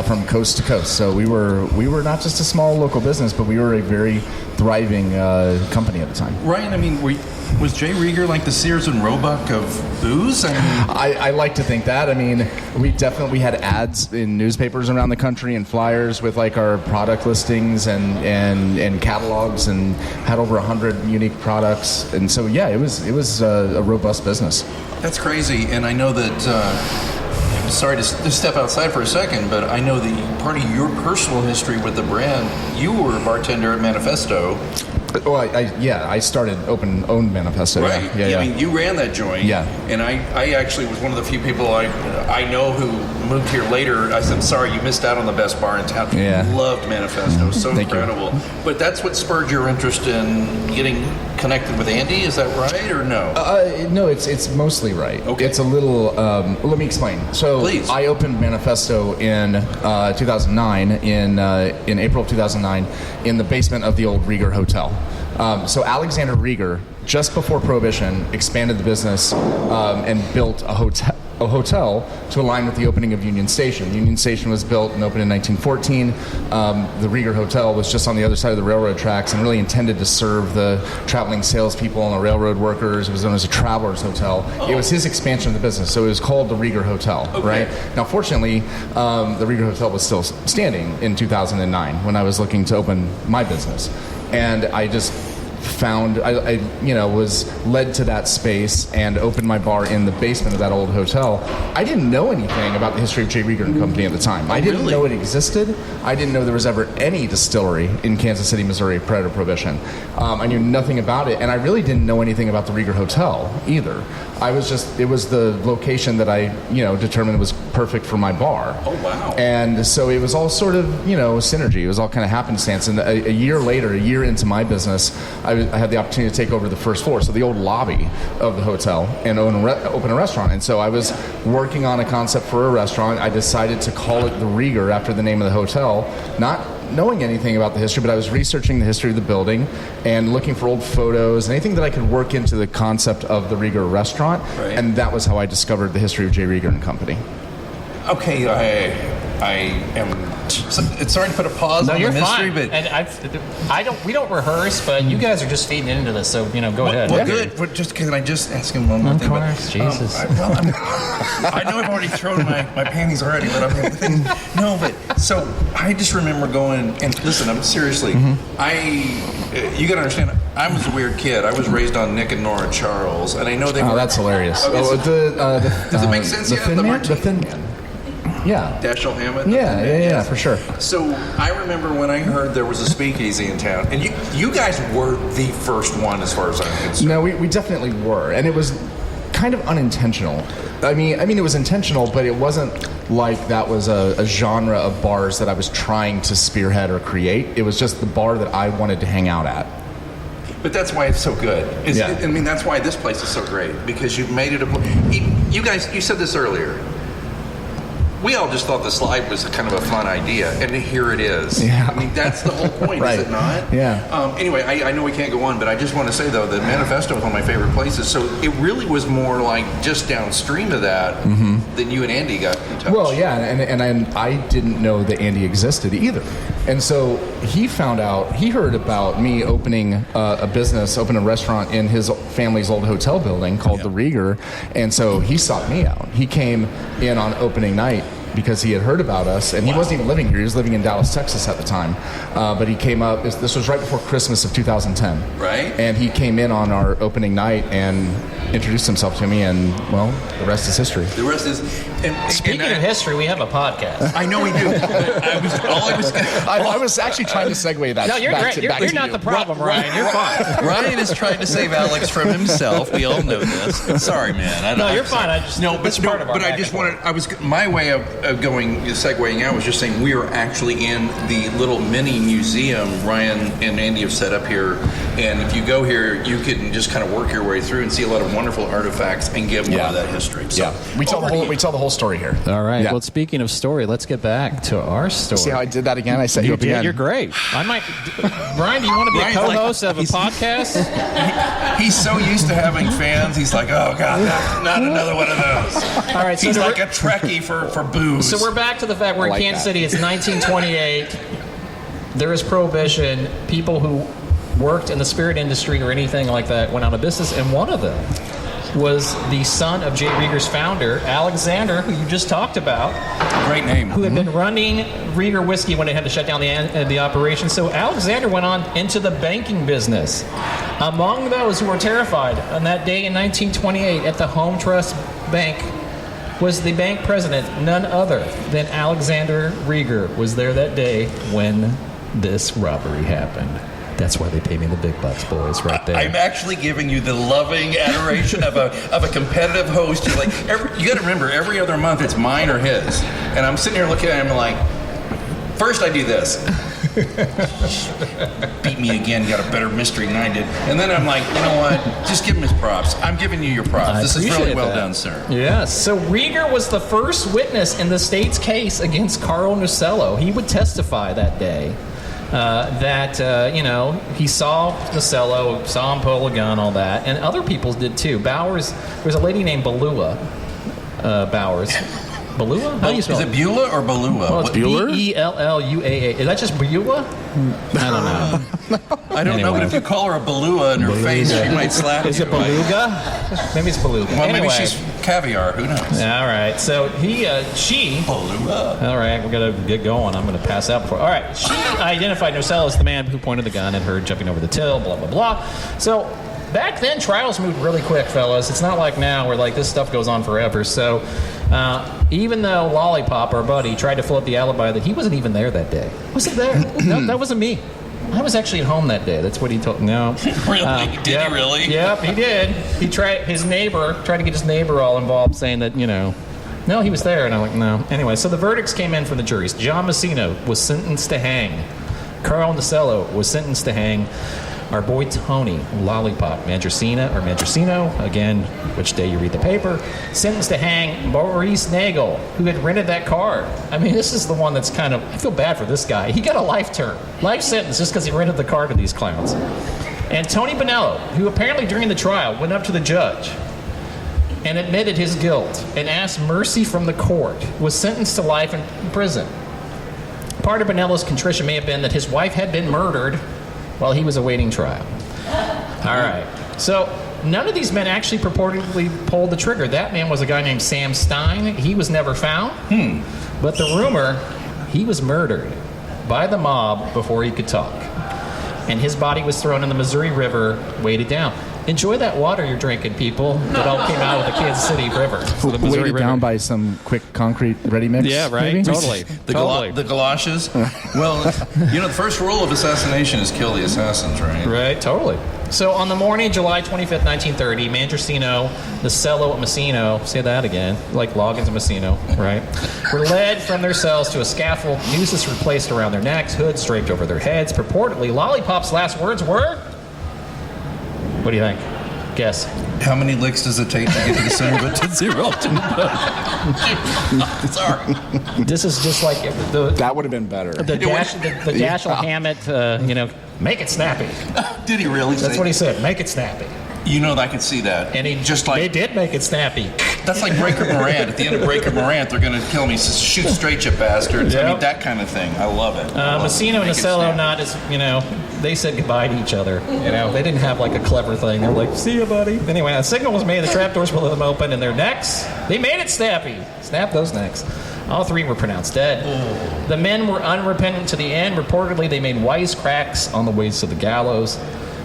from coast to coast. So we were not just a small local business, but we were a very thriving company at the time. Ryan, I mean, was J. Rieger like the Sears and Roebuck of booze? I mean, I like to think that. I mean, we had ads in newspapers around the country and flyers with like our product listings and catalogs, and had over 100 unique products. And so, yeah, it was a robust business. That's crazy. And I know that, I'm sorry to step outside for a second, but I know that part of your personal history with the brand, you were a bartender at Manifesto. Well, I started owned Manifesto. Right. Yeah. I mean, you ran that joint. Yeah. And I actually was one of the few people I know who moved here later. I said, sorry, you missed out on the best bar in town. Yeah. Loved Manifesto. So Thank incredible. You. But that's what spurred your interest in getting connected with Andy. Is that right or no? No, it's mostly right. Okay. It's a little. Let me explain. So please. I opened Manifesto in 2009. In April of 2009, in the basement of the old Rieger Hotel. So Alexander Rieger, just before Prohibition, expanded the business and built a hotel to align with the opening of Union Station. Union Station was built and opened in 1914. The Rieger Hotel was just on the other side of the railroad tracks and really intended to serve the traveling salespeople and the railroad workers. It was known as a traveler's hotel. It was his expansion of the business, so it was called the Rieger Hotel, right? Now, fortunately, the Rieger Hotel was still standing in 2009 when I was looking to open my business. And I just found, I was led to that space and opened my bar in the basement of that old hotel. I didn't know anything about the history of J. Rieger and Company at the time. I didn't know it existed. I didn't know there was ever any distillery in Kansas City, Missouri prior to Prohibition. I knew nothing about it, and I really didn't know anything about the Rieger Hotel either. It was the location that I, determined was perfect for my bar. Oh, wow. And so it was all sort of, synergy. It was all kind of happenstance. And a year into my business, I had the opportunity to take over the first floor, so the old lobby of the hotel, and open a restaurant. And so I was working on a concept for a restaurant. I decided to call it the Rieger after the name of the hotel, not knowing anything about the history, but I was researching the history of the building and looking for old photos, anything that I could work into the concept of the Rieger restaurant. Right. And that was how I discovered the history of J. Rieger and Company. Okay, I am. It's sorry to put a pause on the mystery, but we don't rehearse, but you guys are just feeding into this, so go ahead. Well, good. But can I just ask him one more thing? Of course, Jesus. I know I've already thrown my panties already, but I'm thinking, no. But so I just remember going and listen. I'm seriously. You got to understand. I was a weird kid. I was raised on Nick and Nora Charles, and I know they. Oh, that's hilarious. Okay, does it make sense? The Thin Man. Yeah. Dashiell Hammett? Yeah, for sure. So I remember when I heard there was a speakeasy in town, and you guys were the first one as far as I'm concerned. No, we definitely were, and it was kind of unintentional. I mean, it was intentional, but it wasn't like that was a genre of bars that I was trying to spearhead or create. It was just the bar that I wanted to hang out at. But that's why it's so good. I mean, that's why this place is so great, because you've made it you guys, you said this earlier. We all just thought the slide was kind of a fun idea, and here it is. Yeah. I mean, that's the whole point, right. Is it not? Yeah. Anyway, I know we can't go on, but I just want to say, though, that Manifesto is one of my favorite places, so it really was more like just downstream of that than you and Andy got in touch. Well, yeah, and I didn't know that Andy existed either. And so he heard about me opening a restaurant in his family's old hotel building called the Rieger, and so he sought me out. He came in on opening night because he had heard about us, and he wasn't even living here. He was living in Dallas, Texas at the time. But he came up, this was right before Christmas of 2010. Right. And he came in on our opening night and introduced himself to me, and, well, the rest is history. The rest is, Speaking of history, we have a podcast. I know we do. But I was actually trying to segue that. No, you're back great. to, You're back to not you. the problem, Ryan. You're fine. Ryan is trying to save Alex from himself. We all know this. Sorry, man. No, you're fine. I just My way of segueing out was just saying we are actually in the little mini museum Ryan and Andy have set up here, and if you go here, you can just kind of work your way through and see a lot of wonderful artifacts and get more of that history. So, we tell the whole story here. All right. Yeah. Well, speaking of story, let's get back to our story. See how I did that again? I set you up again. You're great. I might. Brian, do you want to be a co-host of a podcast? He's so used to having fans. He's like, oh God, not another one of those. All right. So he's like a Trekkie for booze. So we're back to the fact we're in Kansas City. It's 1928. There is prohibition. People who worked in the spirit industry or anything like that went out of business, and one of them was the son of J. Rieger's founder, Alexander, who you just talked about. Great name. Who had been running Rieger whiskey when they had to shut down the operation. So Alexander went on into the banking business. Among those who were terrified on that day in 1928 at the Home Trust Bank was the bank president, none other than Alexander Rieger, was there that day when this robbery happened. That's why they pay me the big bucks, boys, right there. I'm actually giving you the loving adoration of a competitive host. You're like, you got to remember, every other month it's mine or his. And I'm sitting here looking at him like, first I do this. Beat me again, you got a better mystery than I did. And then I'm like, you know what? Just give him his props. I'm giving you your props. This is really well done, sir. Yes. So Rieger was the first witness in the state's case against Carl Nusello. He would testify that day. He saw Nusello, saw him pull a gun, all that, and other people did too. Bowers, there's a lady named Beulah Bowers. Beulah? How do you spell it? Is it Beulah or Beulah? Well, it's Belluaa. Is that just Beulah? I don't know. I don't know, but if you call her a Beulah in her face, she might slap you. Is it Beluga? Maybe it's Beluga. Well, anyway. maybe she's caviar. Who knows? All right. So she. Beluga. All right, we're going to get going. I'm going to pass out before. All right. She identified Nusello as the man who pointed the gun at her jumping over the till, blah, blah, blah. So back then, trials moved really quick, fellas. It's not like now where this stuff goes on forever. So even though Lollipop, our buddy, tried to float the alibi that he wasn't even there that day. Wasn't there? No, that wasn't me. I was actually at home that day. That's what he told me. No. Really? Did he really? Yep, he did. He tried to get his neighbor all involved, saying that, no, he was there. And I'm like, no. Anyway, so the verdicts came in from the juries. John Messino was sentenced to hang. Carl Nusello was sentenced to hang. Our boy Tony, Lollipop, Mandrusino, again, which day you read the paper, sentenced to hang Maurice Nagel, who had rented that car. I mean, this is the one that's I feel bad for this guy. He got a life sentence just because he rented the car to these clowns. And Tony Bonello, who apparently during the trial went up to the judge and admitted his guilt and asked mercy from the court, was sentenced to life in prison. Part of Bonello's contrition may have been that his wife had been murdered while he was awaiting trial. All right. So none of these men actually purportedly pulled the trigger. That man was a guy named Sam Stein. He was never found. But the rumor, he was murdered by the mob before he could talk. And his body was thrown in the Missouri River, weighted down. Enjoy that water you're drinking, people. That all came out of the Kansas City River. The Missouri Weighted River. down by some quick concrete ready mix? Yeah, right. Maybe? Totally. The galoshes. Well, the first rule of assassination is kill the assassins, right? Right, totally. So on the morning of July 25th, 1930, Mandrusino, Nusello, and Messino, say that again, like Loggins and Messino, right, were led from their cells to a scaffold, nooses were placed around their necks, hoods draped over their heads. Purportedly, Lollipop's last words were... What do you think? Guess. How many licks does it take to get to the center of a Tootsie Roll? Sorry. This is just like that would have been better. The Dashiell Hammett, make it snappy. Did he really? That's what he said. Make it snappy. I could see that. And they did make it snappy. That's like Breaker Morant. At the end of Breaker Morant, they're going to kill me. Shoot straight, you bastards. Yep. I mean, that kind of thing. I love it. Messino and Nusello, not as, they said goodbye to each other. They didn't have like a clever thing. They were like, see you, buddy. Anyway, a signal was made. The trapdoors below them opened, and their necks, they made it snappy. Snap those necks. All three were pronounced dead. The men were unrepentant to the end. Reportedly, they made wisecracks on the ways to the gallows.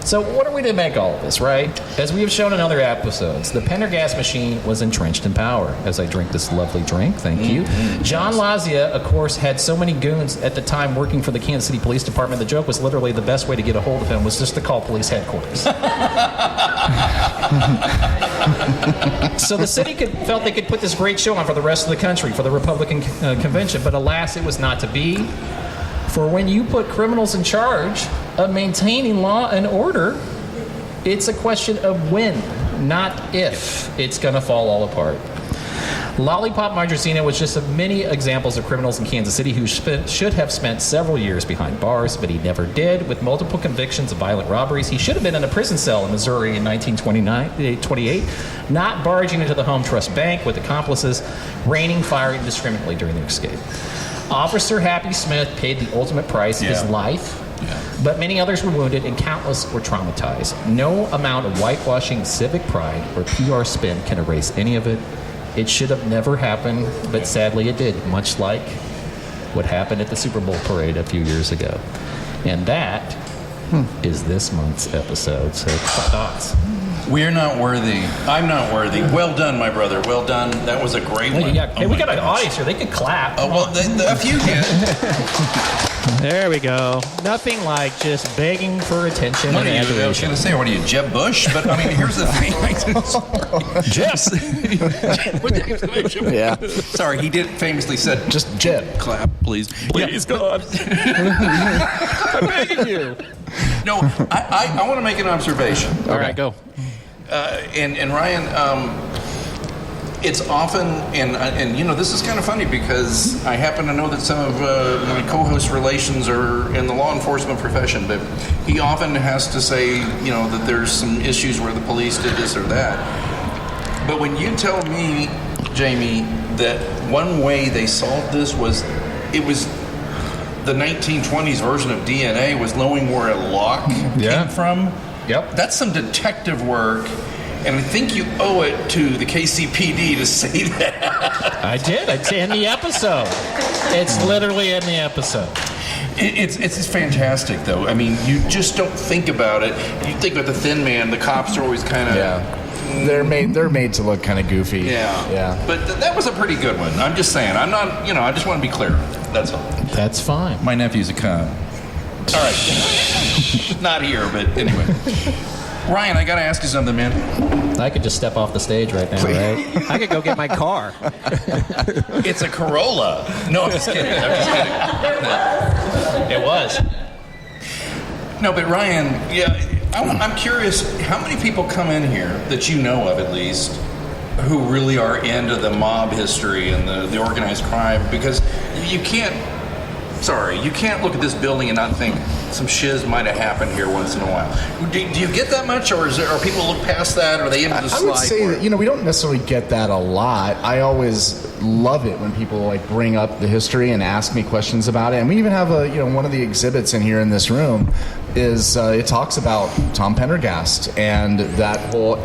So what are we to make all of this, right? As we have shown in other episodes, the Pendergast machine was entrenched in power. As I drink this lovely drink, thank you. John Lazia, of course, had so many goons at the time working for the Kansas City Police Department. The joke was literally the best way to get a hold of him was just to call police headquarters. So the city felt they could put this great show on for the rest of the country, for the Republican convention, but alas, it was not to be. For when you put criminals in charge of maintaining law and order, it's a question of when, not if, it's going to fall all apart. Lollipop Margesina was just of many examples of criminals in Kansas City who should have spent several years behind bars, but he never did. With multiple convictions of violent robberies, he should have been in a prison cell in Missouri in 1928, not barging into the Home Trust Bank with accomplices, raining fire indiscriminately during their escape. Officer Happy Smith paid the ultimate price, his life, but many others were wounded and countless were traumatized. No amount of whitewashing civic pride or PR spin can erase any of it. It should have never happened, but sadly it did, much like what happened at the Super Bowl parade a few years ago. And that is this month's episode. So, thoughts? We're not worthy. I'm not worthy. Well done, my brother. Well done. That was a great one. We got an audience here. They could clap. Oh, well, a few did. There we go. Nothing like just begging for attention What and are you, I was adoration. going to say, what are you, Jeb Bush? But, I mean, here's the thing. Jess. With the exclamation. Yeah. Sorry, he did famously said, Just Jeb. clap, please. Please, God. I'm begging you. No, I want to make an observation. All right, go. And Ryan, it's often, and you know, this is kind of funny because I happen to know that some of my co-host relations are in the law enforcement profession, but he often has to say, you know, that there's some issues where the police did this or that. But when you tell me, Jamie, that one way they solved this was, it was the 1920s version of DNA was knowing where a lock came from. Yep. That's some detective work, and I think you owe it to the KCPD to say that. I did. It's in the episode. It's literally in the episode. It's fantastic, though. I mean, you just don't think about it. You think about the Thin Man. The cops are always kind of... Yeah. They're made to look kind of goofy. Yeah. But that was a pretty good one. I'm just saying. I'm not, you know, I just want to be clear. That's all. That's fine. My nephew's a cunt. All right. Not here, but anyway. Ryan, I got to ask you something, man. I could just step off the stage right now, right? I could go get my car. It's a Corolla. No, I'm just kidding. It was. No, but Ryan, yeah, I'm curious, how many people come in here that you know of at least who really are into the mob history and the organized crime? Because you can't look at this building and not think some shiz might have happened here once in a while. Do you get that much, or are people look past that, or are they into the slide? I would say that, you know, we don't necessarily get that a lot. I always love it when people like bring up the history and ask me questions about it. And we even have one of the exhibits in here in this room is it talks about Tom Pendergast and that whole,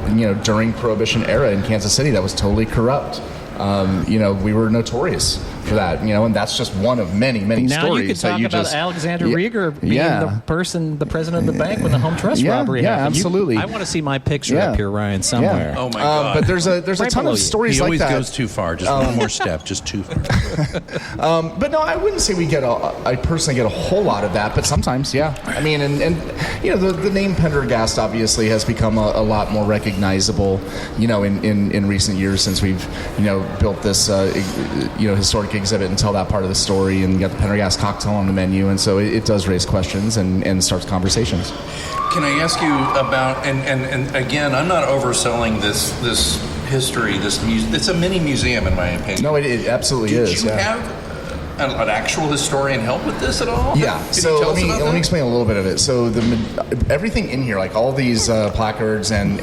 during Prohibition era in Kansas City that was totally corrupt. We were notorious for that, and that's just one of many stories. Now you could talk about Alexander Rieger being the president of the bank when the Home Trust robbery happened. Absolutely. I want to see my picture up here, Ryan, somewhere. Oh my God! But there's a Right ton of stories like that. He always goes too far. Just one more step. Just too far. But no, I wouldn't say I personally get a whole lot of that, but sometimes, yeah. I mean, and the name Pendergast obviously has become a lot more recognizable, in recent years since we've, built this, historic exhibit and tell that part of the story and got the Pendergast cocktail on the menu, and so it does raise questions and starts conversations. Can I ask you about, and again, I'm not overselling this history, it's a mini museum in my opinion. No, it absolutely is. Did you have an actual historian help with this at all? Yeah. So let me explain a little bit of it. So everything in here, like all these placards and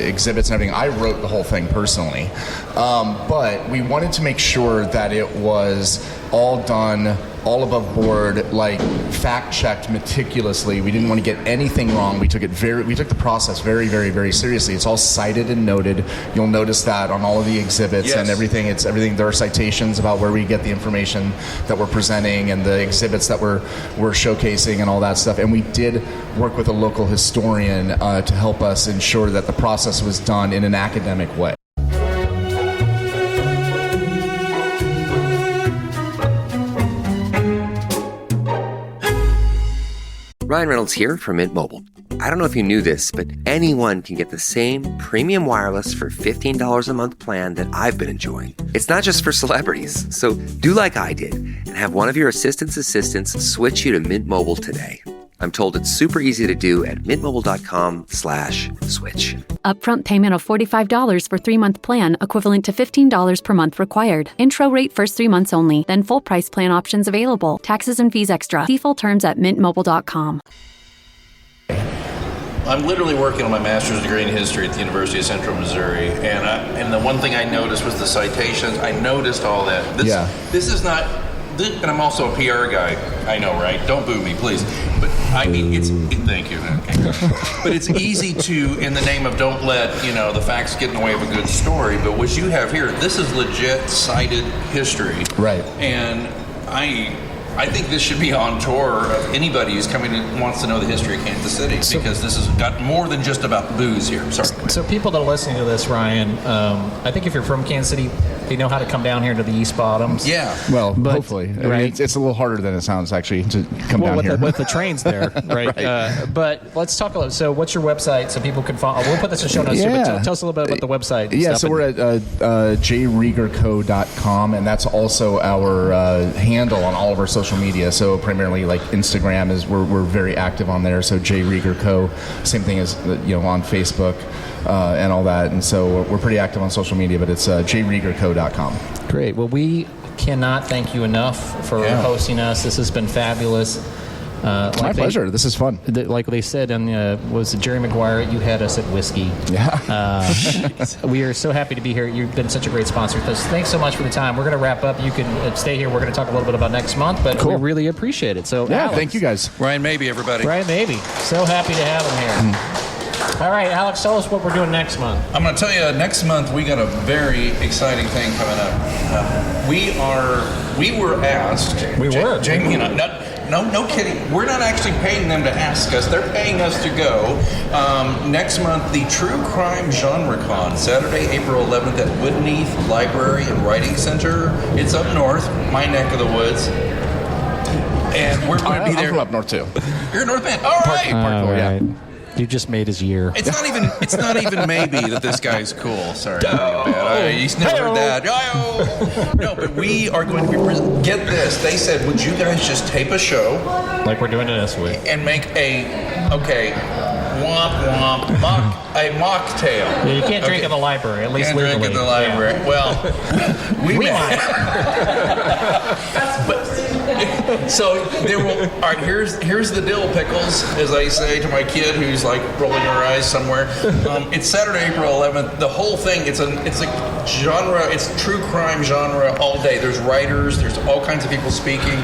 exhibits and everything, I wrote the whole thing personally. But we wanted to make sure that it was all done, all above board, like fact-checked meticulously. We didn't want to get anything wrong. We took the process very, very, very seriously. It's all cited and noted. You'll notice that on all of the exhibits and everything. It's everything. There are citations about where we get the information that we're presenting and the exhibits that we're showcasing and all that stuff. And we did work with a local historian to help us ensure that the process was done in an academic way. Ryan Reynolds here from Mint Mobile. I don't know if you knew this, but anyone can get the same premium wireless for $15 a month plan that I've been enjoying. It's not just for celebrities, so do like I did and have one of your assistants switch you to Mint Mobile today. I'm told it's super easy to do at mintmobile.com/switch. Upfront payment of $45 for 3-month plan, equivalent to $15 per month required. Intro rate first 3 months only, then full price plan options available. Taxes and fees extra. See full terms at mintmobile.com. I'm literally working on my master's degree in history at the University of Central Missouri, and the one thing I noticed was the citations. I noticed all that. This is not... And I'm also a PR guy. I know, right? Don't boo me, please. But I mean, thank you. Okay. But it's easy to, in the name of don't let, the facts get in the way of a good story. But what you have here, this is legit cited history. Right. And I think this should be on tour of anybody who's coming and wants to know the history of Kansas City, because this has got more than just about booze here. Sorry. So people that are listening to this, Ryan, I think if you're from Kansas City, they know how to come down here to the East Bottoms. Yeah. Well, hopefully. I mean, it's a little harder than it sounds, actually, to come down here. With the trains there, right? Right. But let's talk a little. So what's your website so people can follow? We'll put this in show notes too, but tell us a little bit about the website. Yeah, so we're at jriegerco.com, and that's also our handle on all of our social media. So primarily like Instagram is we're very active on there. So jriegerco, same thing as on Facebook and all that. And so we're pretty active on social media, but it's jriegerco.com. Great. Well, we cannot thank you enough for hosting us. This has been fabulous. It's my pleasure. This is fun. Like they said, was Jerry Maguire, you had us at whiskey. Yeah. We are so happy to be here. You've been such a great sponsor. Thanks so much for the time. We're going to wrap up. You can stay here. We're going to talk a little bit about next month, but we really appreciate it. So, Alex, thank you guys. Ryan Maybee, everybody. Ryan Maybee. So happy to have him here. All right, Alex, tell us what we're doing next month. I'm going to tell you, next month we got a very exciting thing coming up. We were asked. Jamie and I. No kidding. We're not actually paying them to ask us. They're paying us to go. Next month, the True Crime Genre Con, Saturday, April 11th at Woodneath Library and Writing Center. It's up north, my neck of the woods. And we're going to be there. I'm from up north, too. You're in North Bend. All right. All right. You just made his year. It's not even maybe that this guy's cool. Sorry. He's never heard that. No, but we are going to be get this. They said, would you guys just tape a show like we're doing it this week and make a mocktail? Yeah, you can't drink in the library, at least can't legally. Drink in the library. Yeah. Well, we might. So there will. All right. Here's the deal, pickles. As I say to my kid who's like rolling her eyes somewhere. It's Saturday, April 11th. The whole thing. It's a genre. It's true crime genre all day. There's writers. There's all kinds of people speaking.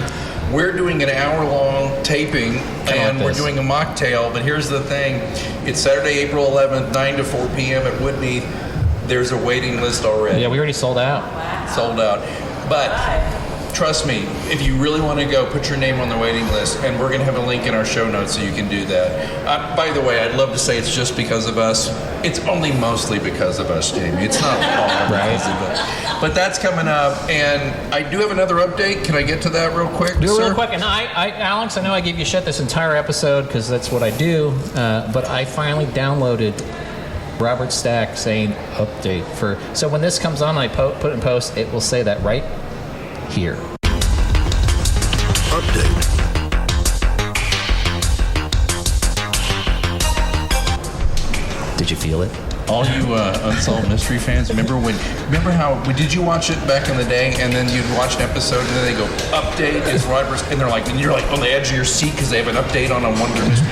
We're doing an hour-long taping, and we're doing a mocktail. But here's the thing. It's Saturday, April 11th, 9 to 4 p.m. at Woodneath. There's a waiting list already. Yeah, we already sold out. But trust me, if you really want to go, put your name on the waiting list, and we're going to have a link in our show notes so you can do that. By the way, I'd love to say it's just because of us. It's only mostly because of us, Jamie. It's not all right. But that's coming up, and I do have another update. Can I get to that real quick, Do it real quick. And Alex, I know I gave you shit this entire episode because that's what I do, but I finally downloaded Robert Stack saying update so when this comes on, I put it in post, it will say that right here. Update. Did you feel it? All you Unsolved Mystery fans, remember how did you watch it back in the day, and then you'd watch an episode and then they go, update is Robert, and you're like on the edge of your seat because they have an update on a Wonder Mystery.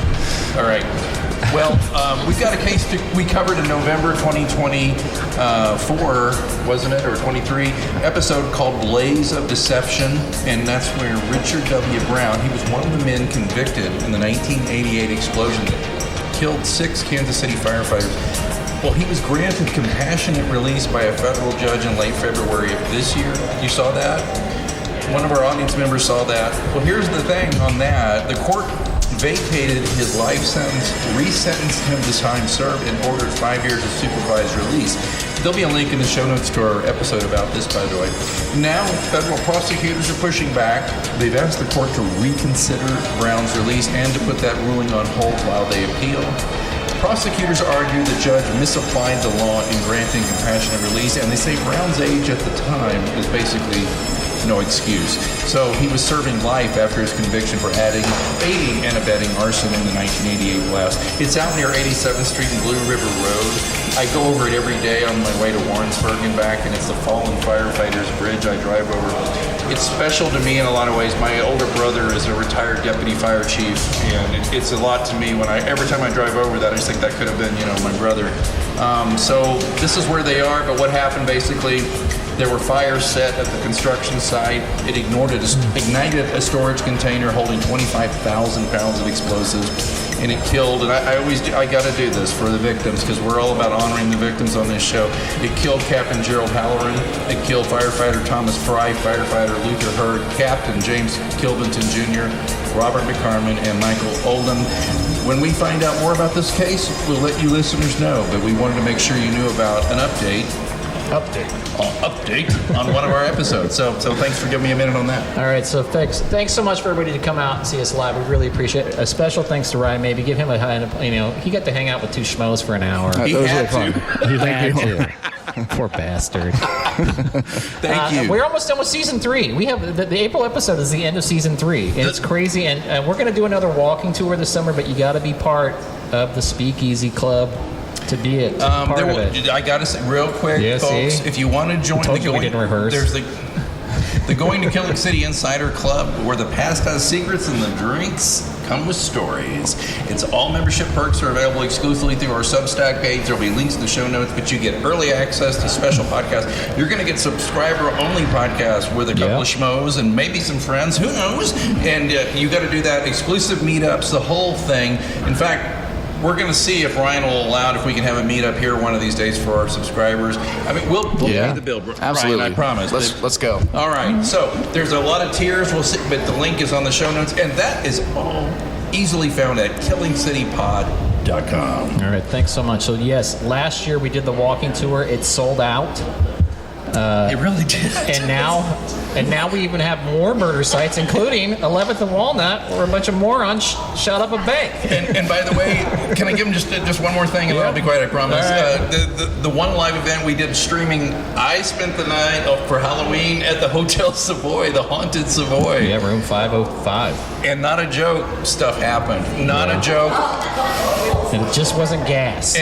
All right, Well, we've got a case we covered in November 2024, wasn't it, or 23, episode called Blaze of Deception, and that's where Richard W. Brown, he was one of the men convicted in the 1988 explosion that killed 6 Kansas City firefighters. Well, he was granted compassionate release by a federal judge in late February of this year. You saw that? One of our audience members saw that. Well, here's the thing on that. The court vacated his life sentence, resentenced him to time served, and ordered 5 years of supervised release. There'll be a link in the show notes to our episode about this, by the way. Now, federal prosecutors are pushing back. They've asked the court to reconsider Brown's release and to put that ruling on hold while they appeal. Prosecutors argue the judge misapplied the law in granting compassionate release, and they say Brown's age at the time is basically no excuse. So he was serving life after his conviction for aiding and abetting arson in the 1988 blast. It's out near 87th Street and Blue River Road. I go over it every day on my way to Warrensburg and back, and it's the Fallen Firefighters Bridge I drive over. It's special to me in a lot of ways. My older brother is a retired deputy fire chief, and it's a lot to me when every time I drive over that, I just think that could have been, my brother. So this is where they are, but what happened basically, there were fires set at the construction site. It ignited a storage container holding 25,000 pounds of explosives, and it killed, and I got to do this for the victims, because we're all about honoring the victims on this show. It killed Captain Gerald Halloran. It killed firefighter Thomas Fry, firefighter Luther Hurd, Captain James Kilbenton Jr., Robert McCarman, and Michael Oldham. When we find out more about this case, we'll let you listeners know, but we wanted to make sure you knew about an update on one of our episodes. So thanks for giving me a minute on that. All right, so thanks so much for everybody to come out and see us live. We really appreciate it. A special thanks to Ryan Maybee. Give him a hand. He got to hang out with 2 schmoes for an hour. He had to. He had to. Poor bastard. Thank you. We're almost done with season 3. We have the April episode is the end of season 3, and it's crazy. And we're going to do another walking tour this summer, but you got to be part of the Speakeasy Club to be it. Part of it. I got to say real quick, folks, if you want to join we didn't rehearse. There's the Going to Killing City Insider Club, where the past has secrets and the drinks come with stories. It's all membership perks are available exclusively through our Substack page. There'll be links in the show notes, but you get early access to special podcasts. You're going to get subscriber-only podcasts with a couple of schmoes and maybe some friends. Who knows? And you got to do that. Exclusive meetups, the whole thing. In fact, we're going to see if Ryan will allow it, if we can have a meetup here one of these days for our subscribers. I mean, we'll pay the bill, absolutely. Ryan, I promise. Let's go. All right. So there's a lot of tiers. We'll see, but the link is on the show notes, and that is all easily found at killingcitypod.com. All right. Thanks so much. So yes, last year we did the walking tour. It sold out. It really did. And now we even have more murder sites, including 11th and Walnut, where a bunch of morons shot up a bank. And by the way, can I give them just one more thing, and then I'll be quiet, I promise. Right. The one live event we did streaming, I spent the night for Halloween at the Hotel Savoy, the Haunted Savoy. Yeah, room 505. And not a joke, stuff happened. Not a joke. And it just wasn't gas.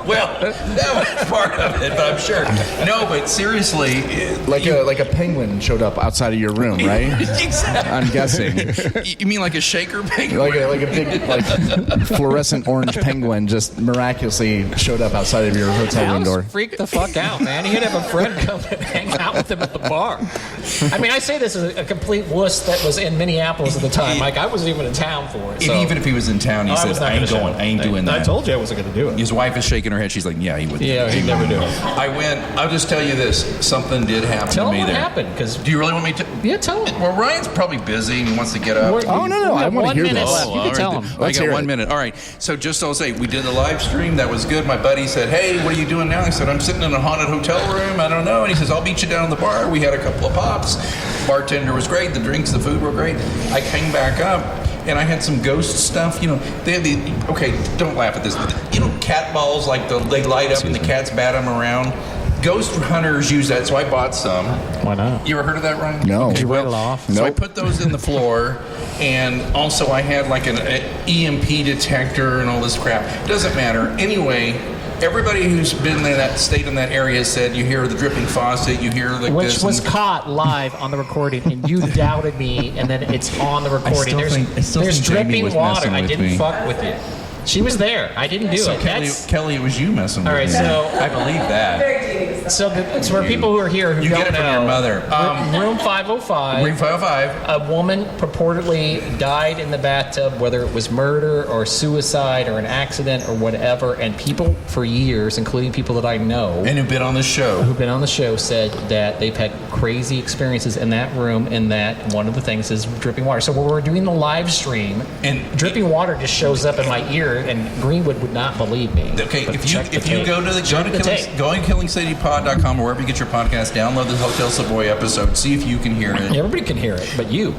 Well, that was part of it, but I'm sure. No, but seriously, like a penguin showed up outside of your room, right? Exactly. I'm guessing. You mean like a shaker penguin? Like a big fluorescent orange penguin just miraculously showed up outside of your hotel room door. Freaked the fuck out, man. He'd have a friend come and hang out with him at the bar. I mean, I say this as a complete wuss that was in Minneapolis at the time. Like, I wasn't even in town for it. So. Even if he was in town, he said, I ain't going. I ain't doing that. I told you I wasn't going to do it. His wife is shaking her head. She's like, yeah, he would. Yeah, he'd never do it. I went. I'll just tell you this. Something did happen to me there. Tell him what happened. Because do you really want me to? Yeah, tell him. Well, Ryan's probably busy and he wants to get up. No. I want to hear this. You can tell him. I got 1 minute. All right. So just I'll say, we did the live stream. That was good. My buddy said, hey, what are you doing now? I said, I'm sitting in a haunted hotel room. I don't know. And he says, I'll meet you down at the bar. We had a couple of pops. Bartender was great. The drinks, the food were great. I came back up. And I had some ghost stuff, they have the, okay, don't laugh at this. Cat balls, like they light up and the cats bat them around. Ghost hunters use that, so I bought some. Why not? You ever heard of that, Ryan? No. Did you write it off? So I put those in the floor, and also I had like an EMP detector and all this crap. Doesn't matter. Anyway, everybody who's been in that stayed in that area said you hear the dripping faucet, you hear like Which this. was caught live on the recording, and you doubted me, and then it's on the recording. I still There's think Jamie dripping was water. messing I with didn't me. fuck with you. She was there. I didn't do it. Kelly, it was you messing with me. All right, so I believe that. So for people who are here who You don't get it know, from your mother. room 505. Room 505. A woman purportedly died in the bathtub, whether it was murder or suicide or an accident or whatever. And people for years, including people that I know And who've been on the show. who've been on the show, said that they've had crazy experiences in that room, and that one of the things is dripping water. So when we're doing the live stream, And dripping water just shows up in my ear, and Greenwood would not believe me. Okay, But if check the you tape. go to Check the tape. killingcitypod.com or wherever you get your podcast, download the Hotel Savoy episode, see if you can hear it. Everybody can hear it, but you.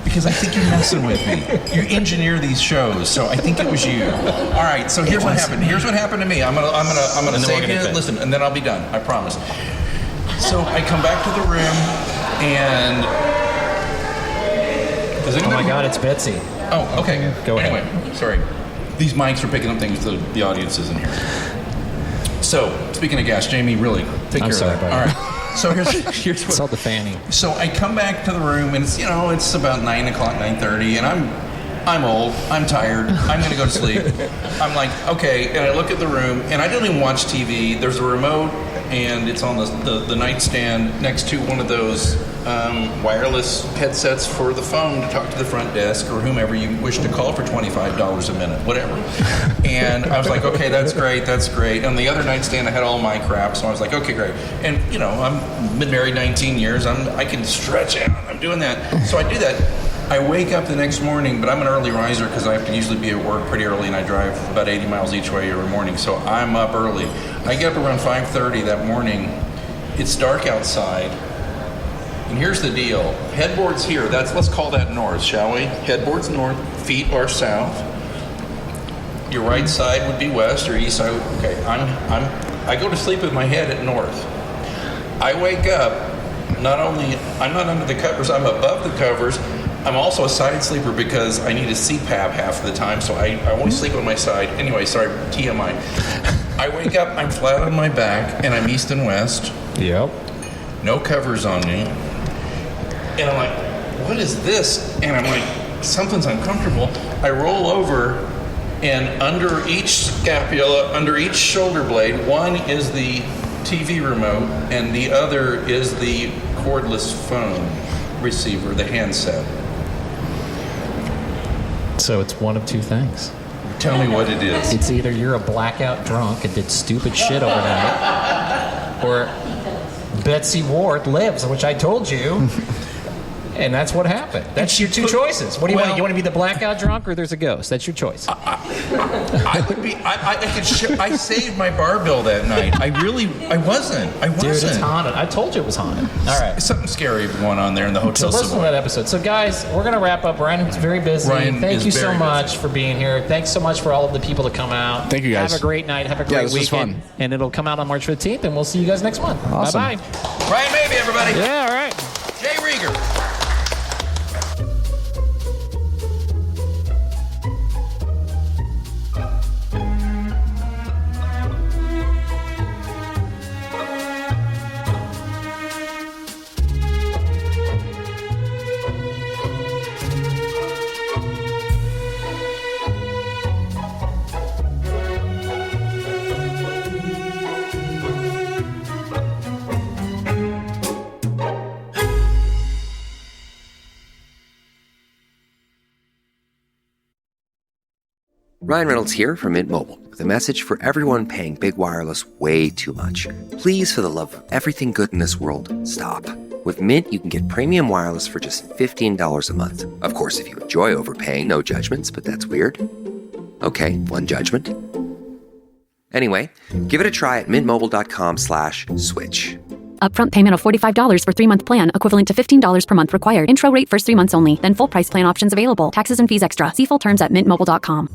Because I think you're messing with me. You engineer these shows, so I think it was you. All right, so here's what happened. Here's what happened to me. I'm gonna And then save we're gonna you. fit. Listen, and then I'll be done. I promise. So I come back to the room, and does Oh anybody? my God, it's Betsy. Oh, okay. Go ahead. Anyway, sorry. These mics are picking up things that the audience isn't here. So, speaking of gas, Jamie, really take I'm care sorry, of that. buddy. All right. So here's It's all what. the fanning. So I come back to the room, and it's about 9 o'clock, 9:30, and I'm old, I'm tired, I'm gonna go to sleep. I'm like, okay, and I look at the room, and I don't even watch TV. There's a remote, and it's on the nightstand next to one of those wireless headsets for the phone to talk to the front desk or whomever you wish to call for $25 a minute, whatever. And I was like, okay, that's great. On the other nightstand, I had all my crap, so I was like, okay, great. And I'm been married 19 years. I can stretch out. I'm doing that. So I do that. I wake up the next morning, but I'm an early riser because I have to usually be at work pretty early, and I drive about 80 miles each way every morning, so I'm up early. I get up around 5:30 that morning. It's dark outside, and here's the deal. Headboard's here. Let's call that north, shall we? Headboard's north, feet are south. Your right side would be west, or east side. Okay, I go to sleep with my head at north. I wake up. I'm not under the covers. I'm above the covers. I'm also a side sleeper because I need a CPAP half of the time, so I only sleep on my side. Anyway, sorry, TMI. I wake up, I'm flat on my back, and I'm east and west. Yep. No covers on me. And I'm like, what is this? And I'm like, something's uncomfortable. I roll over, and under each scapula, under each shoulder blade, one is the TV remote, and the other is the cordless phone receiver, the handset. So it's one of two things. Tell me what it is. It's either you're a blackout drunk and did stupid shit overnight, or Betsy Ward lives, which I told you, and that's what happened. That's your two choices. What do you want? You want to be the blackout drunk, or there's a ghost? That's your choice. I would be. I saved my bar bill that night. I wasn't. Dude, it's haunted. I told you it was haunted. All right. Something scary going on there in the So hotel. listen to that episode. So guys, we're going to wrap up. Ryan is very busy. Ryan Thank is you so very much busy. for being here. Thanks so much for all of the people that come out. Thank you, guys. Have a great night. Have a Yeah, great this was weekend. fun. And it'll come out on March 15th, and we'll see you guys next month. Awesome. Bye-bye. Ryan Maybee, everybody. Yeah, all right. Jay Rieger. Ryan Reynolds here from Mint Mobile with a message for everyone paying big wireless way too much. Please, for the love of everything good in this world, stop. With Mint, you can get premium wireless for just $15 a month. Of course, if you enjoy overpaying, no judgments, but that's weird. Okay, one judgment. Anyway, give it a try at mintmobile.com/switch. Upfront payment of $45 for 3-month plan, equivalent to $15 per month required. Intro rate first 3 months only, then full price plan options available. Taxes and fees extra. See full terms at mintmobile.com.